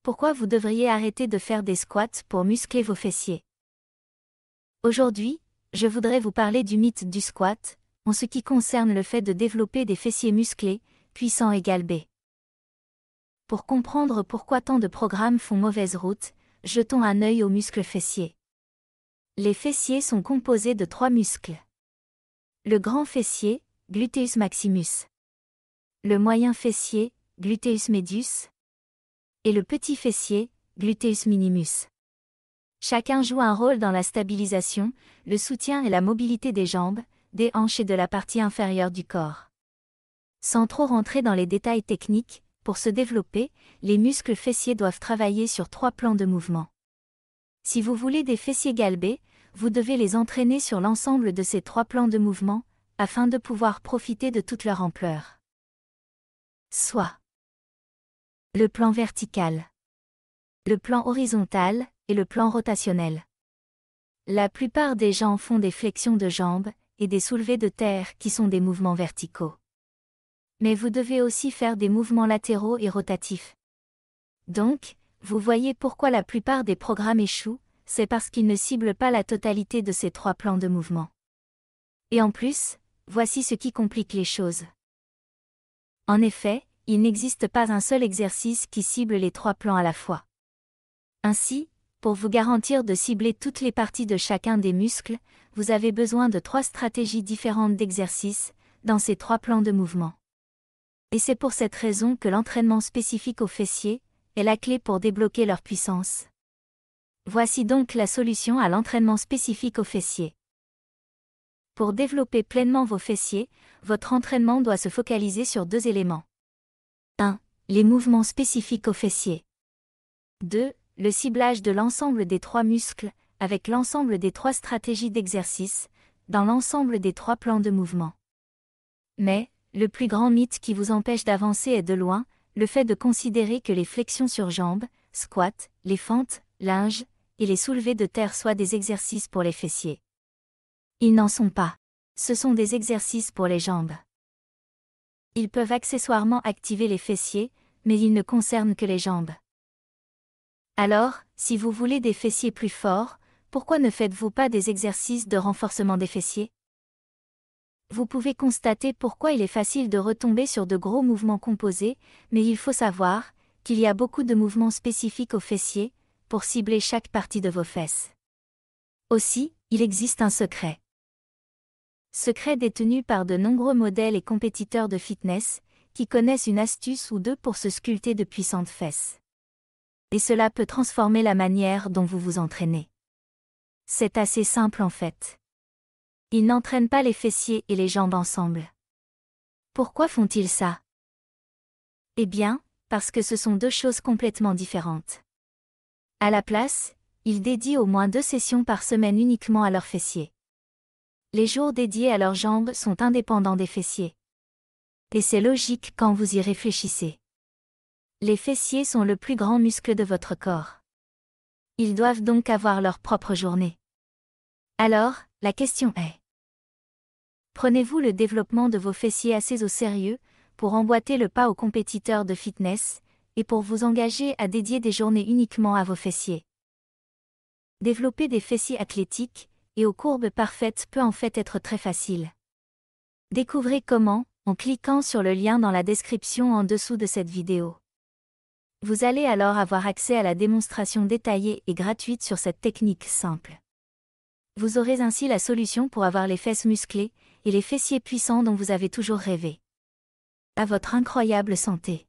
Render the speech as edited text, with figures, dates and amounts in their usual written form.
pourquoi vous devriez arrêter de faire des squats pour muscler vos fessiers. Aujourd'hui, je voudrais vous parler du mythe du squat, en ce qui concerne le fait de développer des fessiers musclés, puissants et galbés. Pour comprendre pourquoi tant de programmes font mauvaise route, jetons un œil aux muscles fessiers. Les fessiers sont composés de 3 muscles. Le grand fessier, gluteus maximus. Le moyen fessier, gluteus medius. Et le petit fessier, gluteus minimus. Chacun joue un rôle dans la stabilisation, le soutien et la mobilité des jambes, des hanches et de la partie inférieure du corps. Sans trop rentrer dans les détails techniques, pour se développer, les muscles fessiers doivent travailler sur 3 plans de mouvement. Si vous voulez des fessiers galbés, vous devez les entraîner sur l'ensemble de ces 3 plans de mouvement, afin de pouvoir profiter de toute leur ampleur. Soit le plan vertical, le plan horizontal et le plan rotationnel. La plupart des gens font des flexions de jambes et des soulevés de terre qui sont des mouvements verticaux. Mais vous devez aussi faire des mouvements latéraux et rotatifs. Donc, vous voyez pourquoi la plupart des programmes échouent, c'est parce qu'ils ne ciblent pas la totalité de ces 3 plans de mouvement. Et en plus, voici ce qui complique les choses. En effet, il n'existe pas un seul exercice qui cible les 3 plans à la fois. Ainsi, pour vous garantir de cibler toutes les parties de chacun des muscles, vous avez besoin de 3 stratégies différentes d'exercice, dans ces 3 plans de mouvement. Et c'est pour cette raison que l'entraînement spécifique aux fessiers est la clé pour débloquer leur puissance. Voici donc la solution à l'entraînement spécifique aux fessiers. Pour développer pleinement vos fessiers, votre entraînement doit se focaliser sur 2 éléments. 1. Les mouvements spécifiques aux fessiers. 2. Le ciblage de l'ensemble des 3 muscles, avec l'ensemble des 3 stratégies d'exercice, dans l'ensemble des 3 plans de mouvement. Mais, le plus grand mythe qui vous empêche d'avancer est de loin, le fait de considérer que les flexions sur jambes, squats, les fentes, lunges, et les soulevés de terre soient des exercices pour les fessiers. Ils n'en sont pas. Ce sont des exercices pour les jambes. Ils peuvent accessoirement activer les fessiers, mais ils ne concernent que les jambes. Alors, si vous voulez des fessiers plus forts, pourquoi ne faites-vous pas des exercices de renforcement des fessiers? Vous pouvez constater pourquoi il est facile de retomber sur de gros mouvements composés, mais il faut savoir qu'il y a beaucoup de mouvements spécifiques aux fessiers, pour cibler chaque partie de vos fesses. Aussi, il existe un secret. Secret détenu par de nombreux modèles et compétiteurs de fitness, qui connaissent une astuce ou 2 pour se sculpter de puissantes fesses. Et cela peut transformer la manière dont vous vous entraînez. C'est assez simple en fait. Ils n'entraînent pas les fessiers et les jambes ensemble. Pourquoi font-ils ça? Eh bien, parce que ce sont 2 choses complètement différentes. À la place, ils dédient au moins 2 sessions par semaine uniquement à leurs fessiers. Les jours dédiés à leurs jambes sont indépendants des fessiers. Et c'est logique quand vous y réfléchissez. Les fessiers sont le plus grand muscle de votre corps. Ils doivent donc avoir leur propre journée. Alors, la question est: prenez-vous le développement de vos fessiers assez au sérieux pour emboîter le pas aux compétiteurs de fitness et pour vous engager à dédier des journées uniquement à vos fessiers? Développer des fessiers athlétiques et aux courbes parfaites peut en fait être très facile. Découvrez comment, en cliquant sur le lien dans la description en dessous de cette vidéo. Vous allez alors avoir accès à la démonstration détaillée et gratuite sur cette technique simple. Vous aurez ainsi la solution pour avoir les fesses musclées et les fessiers puissants dont vous avez toujours rêvé. À votre incroyable santé!